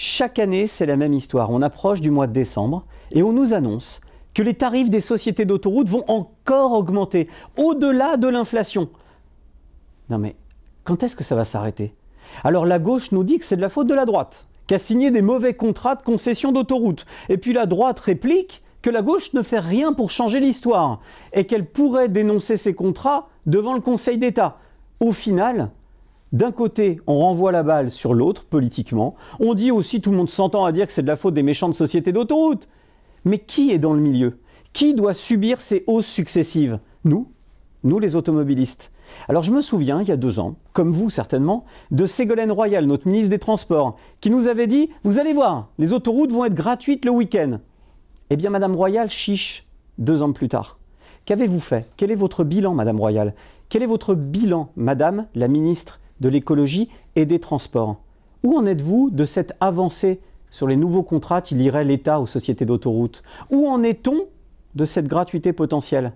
Chaque année, c'est la même histoire. On approche du mois de décembre et on nous annonce que les tarifs des sociétés d'autoroutes vont encore augmenter, au-delà de l'inflation. Non mais, quand est-ce que ça va s'arrêter? Alors la gauche nous dit que c'est de la faute de la droite, qui a signé des mauvais contrats de concession d'autoroutes. Et puis la droite réplique que la gauche ne fait rien pour changer l'histoire et qu'elle pourrait dénoncer ces contrats devant le Conseil d'État. Au final, d'un côté, on renvoie la balle sur l'autre, politiquement. On dit aussi, tout le monde s'entend à dire que c'est de la faute des méchantes sociétés d'autoroutes. Mais qui est dans le milieu? Qui doit subir ces hausses successives? Nous les automobilistes. Alors je me souviens, il y a 2 ans, comme vous certainement, de Ségolène Royal, notre ministre des Transports, qui nous avait dit « Vous allez voir, les autoroutes vont être gratuites le week-end ». Eh bien, Madame Royal, chiche, 2 ans plus tard. Qu'avez-vous fait? Quel est votre bilan, Madame Royal? Quel est votre bilan, Madame la ministre de l'écologie et des transports? Où en êtes-vous de cette avancée sur les nouveaux contrats qui lieraient l'État aux sociétés d'autoroutes? Où en est-on de cette gratuité potentielle?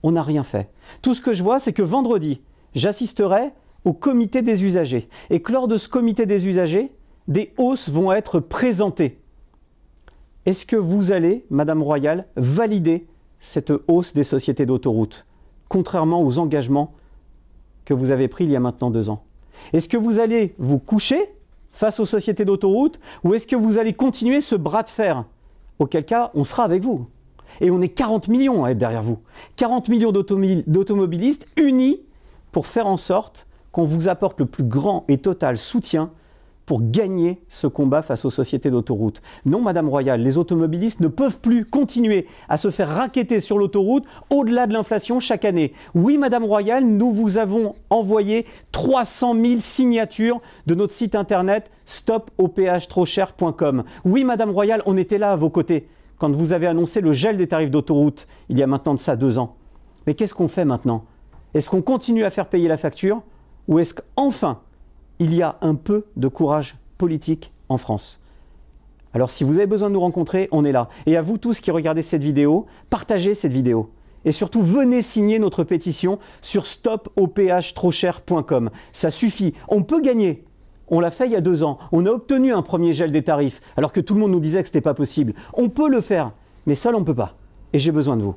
On n'a rien fait. Tout ce que je vois, c'est que vendredi, j'assisterai au comité des usagers. Et que lors de ce comité des usagers, des hausses vont être présentées. Est-ce que vous allez, Madame Royal, valider cette hausse des sociétés d'autoroutes, contrairement aux engagements que vous avez pris il y a maintenant 2 ans? Est-ce que vous allez vous coucher face aux sociétés d'autoroutes ou est-ce que vous allez continuer ce bras de fer? Auquel cas, on sera avec vous. Et on est 40 millions à être derrière vous. 40 millions d'automobilistes unis pour faire en sorte qu'on vous apporte le plus grand et total soutien pour gagner ce combat face aux sociétés d'autoroutes. Non, Madame Royal, les automobilistes ne peuvent plus continuer à se faire racketter sur l'autoroute au-delà de l'inflation chaque année. Oui, Madame Royal, nous vous avons envoyé 300 000 signatures de notre site internet stopopéagetroscher.com. Oui, Madame Royal, on était là à vos côtés quand vous avez annoncé le gel des tarifs d'autoroute il y a maintenant de ça 2 ans. Mais qu'est-ce qu'on fait maintenant? Est-ce qu'on continue à faire payer la facture ou est-ce qu'enfin il y a un peu de courage politique en France? Alors si vous avez besoin de nous rencontrer, on est là. Et à vous tous qui regardez cette vidéo, partagez cette vidéo. Et surtout, venez signer notre pétition sur stopopéagetroscher.com. Ça suffit, on peut gagner. On l'a fait il y a 2 ans. On a obtenu un premier gel des tarifs, alors que tout le monde nous disait que ce n'était pas possible. On peut le faire, mais seul on ne peut pas. Et j'ai besoin de vous.